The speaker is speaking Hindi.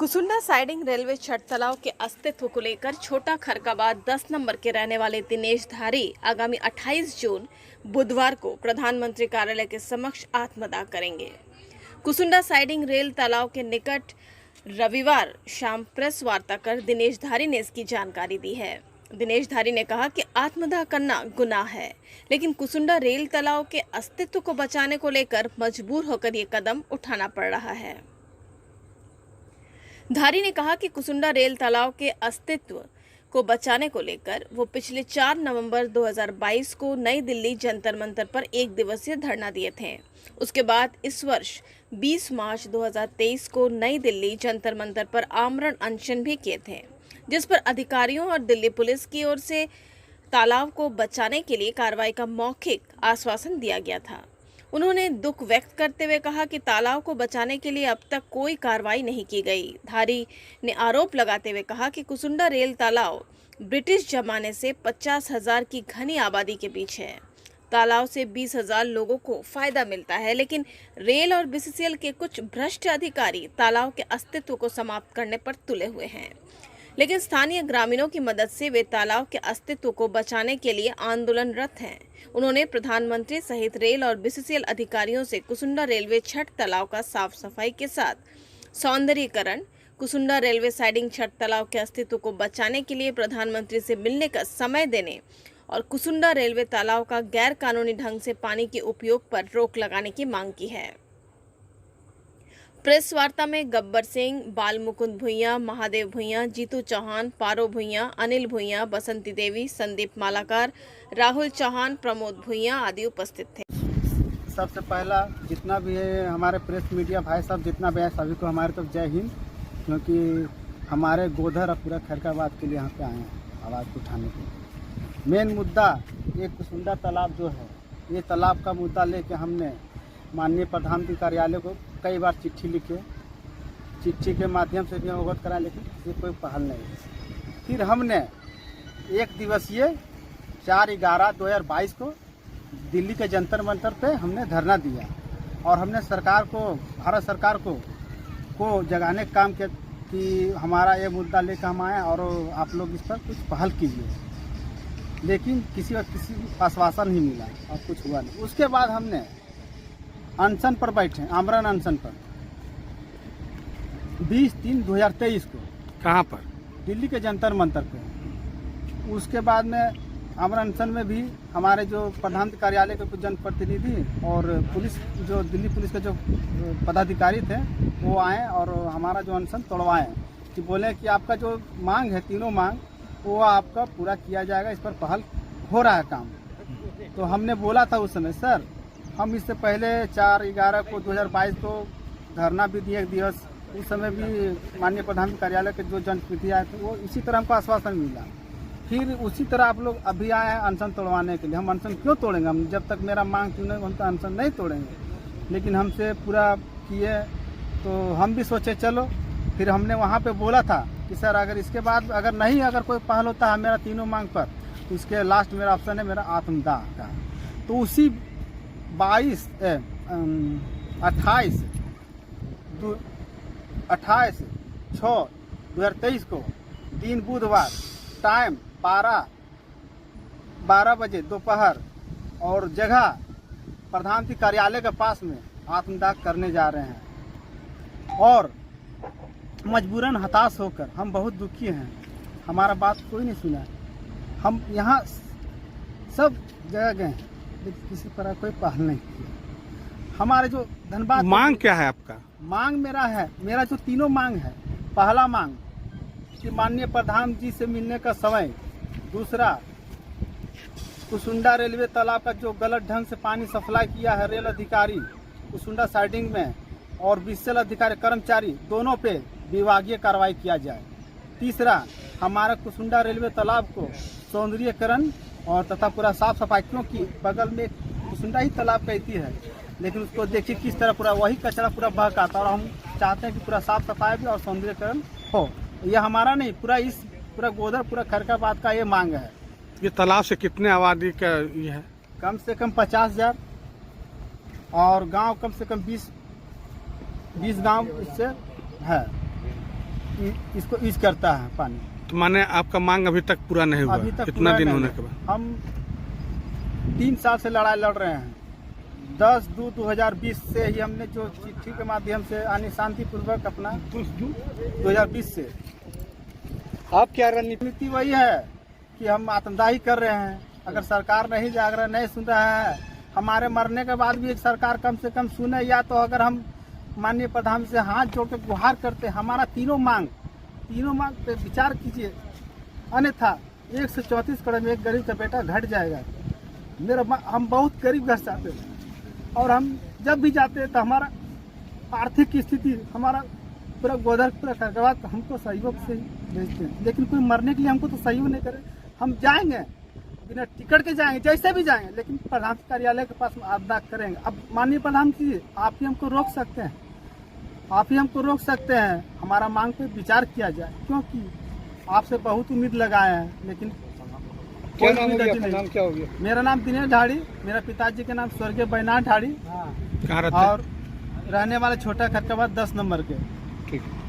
कुसुंडा साइडिंग रेलवे छठ तलाव के अस्तित्व को लेकर छोटा खरकाबाद 10 नंबर के रहने वाले दिनेश धारी आगामी 28 जून बुधवार को प्रधानमंत्री कार्यालय के समक्ष आत्मदाह करेंगे। कुसुंडा साइडिंग रेल तालाब के निकट रविवार शाम प्रेस वार्ता कर दिनेश धारी ने इसकी जानकारी दी है। दिनेश धारी ने कहा कि आत्मदाह करना गुनाह है, लेकिन कुसुंडा रेल तालाब के अस्तित्व को बचाने को लेकर मजबूर होकर ये कदम उठाना पड़ रहा है। धारी ने कहा कि कुसुंडा रेल तालाब के अस्तित्व को बचाने को लेकर वो पिछले 4 नवंबर 2022 को नई दिल्ली जंतर मंतर पर एक दिवसीय धरना दिए थे। उसके बाद इस वर्ष 20 मार्च 2023 को नई दिल्ली जंतर मंतर पर आमरण अनशन भी किए थे, जिस पर अधिकारियों और दिल्ली पुलिस की ओर से तालाब को बचाने के लिए कार्रवाई का मौखिक आश्वासन दिया गया था। उन्होंने दुख व्यक्त करते हुए कहा कि तालाब को बचाने के लिए अब तक कोई कार्रवाई नहीं की गई। धारी ने आरोप लगाते हुए कहा कि कुसुंडा रेल तालाब ब्रिटिश जमाने से 50,000 की घनी आबादी के बीच है। तालाब से 20,000 लोगों को फायदा मिलता है, लेकिन रेल और बीसीसीएल के कुछ भ्रष्ट अधिकारी तालाब के अस्तित्व को समाप्त करने पर तुले हुए हैं। लेकिन स्थानीय ग्रामीणों की मदद से वे तालाब के अस्तित्व को बचाने के लिए आंदोलनरत हैं। उन्होंने प्रधानमंत्री सहित रेल और बीसीसीएल अधिकारियों से कुसुंडा रेलवे छठ तालाब का साफ सफाई के साथ सौंदर्यीकरण, कुसुंडा रेलवे साइडिंग छठ तालाब के अस्तित्व को बचाने के लिए प्रधानमंत्री से मिलने का समय देने और कुसुंडा रेलवे तालाब का गैर कानूनी ढंग से पानी के उपयोग पर रोक लगाने की मांग की है। प्रेस वार्ता में गब्बर सिंह, बाल मुकुंद भुइयां, महादेव भुइयां, जीतू चौहान, पारो भुइयां, अनिल भुइयां, बसंती देवी, संदीप मालाकार, राहुल चौहान, प्रमोद भुइयां आदि उपस्थित थे। सबसे पहला जितना भी है हमारे प्रेस मीडिया भाई साहब जितना भी है सभी को हमारे तरफ जय हिंद, क्योंकि हमारे गोधर और पूरा खरकाबाद के लिए यहाँ पे आए हैं आवाज़ उठाने के लिए। मेन मुद्दा ये कुसुंडा तालाब जो है, ये तालाब का मुद्दा लेके हमने माननीय प्रधानमंत्री कार्यालय को कई बार चिट्ठी लिखे, चिट्ठी के माध्यम से भी हम अवगत कराए, लेकिन इससे कोई पहल नहीं। फिर हमने एक दिवसीय 4/11/2022 को दिल्ली के जंतर मंतर पे हमने धरना दिया और हमने सरकार को, भारत सरकार को जगाने का काम किया कि हमारा ये मुद्दा लेकर हम आए और आप लोग इस पर कुछ पहल कीजिए, लेकिन किसी आश्वासन नहीं मिला और कुछ हुआ नहीं। उसके बाद हमने अनशन पर बैठे, आमरण अनशन पर 20/3/2023 को। कहाँ पर? दिल्ली के जंतर मंतर पे। उसके बाद में आमरण अनशन में भी हमारे जो प्रधानमंत्री कार्यालय के कुछ जनप्रतिनिधि और पुलिस, जो दिल्ली पुलिस के जो पदाधिकारी थे वो आए और हमारा जो अनशन तोड़वाएं कि बोले कि आपका जो मांग है, तीनों मांग, वो आपका पूरा किया जाएगा, इस पर पहल हो रहा है काम। तो हमने बोला था उस समय, सर हम इससे पहले 4/11/2022 को धरना भी दिए एक दिवस, उस समय भी माननीय प्रधानमंत्री कार्यालय के जो जनप्रतिनिधि आए थे वो इसी तरह हमको आश्वासन मिला। फिर उसी तरह आप लोग अभी आए हैं अनशन तोड़वाने के लिए। हम अनशन क्यों तोड़ेंगे? हम जब तक मेरा मांग क्यों नहीं, हम तो अनशन नहीं तोड़ेंगे। लेकिन हमसे पूरा किए तो हम भी सोचे चलो। फिर हमने वहाँ पे बोला था कि सर अगर इसके बाद अगर कोई पहल होता है मेरा तीनों मांग पर, तो इसके लास्ट मेरा ऑप्शन है मेरा आत्मदाह का। तो उसी 28/6/2023 को दिन बुधवार, टाइम 12 बजे दोपहर और जगह प्रधानमंत्री कार्यालय के पास में आत्मदाह करने जा रहे हैं। और मजबूरन हताश होकर हम बहुत दुखी हैं, हमारा बात कोई नहीं सुना। हम यहाँ सब जगह गए, लेकिन किसी तरह कोई पहल नहीं की। हमारे जो धनबाद, मांग क्या है आपका? मांग मेरा जो तीनों मांग है, पहला मांग कि माननीय प्रधानमंत्री से मिलने का समय, दूसरा कुसुंडा रेलवे तालाब का जो गलत ढंग से पानी सप्लाई किया है रेल अधिकारी कुसुंडा साइडिंग में और बीसीसीएल अधिकारी कर्मचारी, दोनों पे विभागीय कार्रवाई किया जाए। तीसरा हमारा कुसुंडा रेलवे तालाब को सौंदर्यीकरण और तथा पूरा साफ सफाई, क्योंकि बगल में कुसुंडा ही तालाब कहती है, लेकिन उसको देखिए किस तरह पूरा वही कचरा पूरा बहकाता है। और हम चाहते हैं कि पूरा साफ सफाई भी और सौंदर्यीकरण हो। यह हमारा नहीं, पूरा गोधर, पूरा खरकाबाद का ये मांग है। ये तालाब से कितने आबादी का ये है? कम से कम 50,000 और गांव कम से कम 20 गांव इससे है। इसको यूज करता है पानी। तो माने आपका मांग अभी तक पूरा नहीं हुआ? अभी तक कितना पूरा दिन नहीं होने है। के बाद? हम 3 साल से लड़ाई लड़ रहे हैं। 10/2/2020 से ही हमने जो चिट्ठी के माध्यम से यानी शांतिपूर्वक अपना 2020 से आप क्या रणनीति? नीति वही है कि हम आतंकदाही कर रहे हैं। अगर सरकार नहीं जाग रहा, नहीं सुन रहा है, हमारे मरने के बाद भी एक सरकार कम से कम सुने, या तो अगर हम माननीय प्रधान से हाथ जोड़ के गुहार करते, हमारा तीनों मांग पे विचार कीजिए, अन्यथा 1 से 34 करोड़ में एक गरीब का बेटा घट जाएगा। हम बहुत गरीब घर से आते हैं और हम जब भी जाते हैं तो हमारा आर्थिक स्थिति हमारा पूरा गोदर पूरा करके बाद हमको सहयोग से ही भेजते हैं, लेकिन कोई मरने के लिए हमको तो सहयोग नहीं करे। हम जाएंगे बिना टिकट के जाएंगे, जैसे भी जाएंगे, लेकिन प्रधान कार्यालय के पास आवेदन करेंगे। अब माननीय प्रधान जी, आप ही हमको रोक सकते हैं, हमारा मांग पे विचार किया जाए, क्योंकि आपसे बहुत उम्मीद लगाए हैं, लेकिन क्या कोई नाम हो उम्मीद गया? नहीं। आपका नाम क्या हो गया? मेरा नाम दिनेश ढाड़ी, मेरा पिताजी के नाम स्वर्गीय बैनाथ ढाड़ी, कहाँ रहते हैं? और रहने वाले छोटा खटकाबाद 10 नंबर के। ठीक है।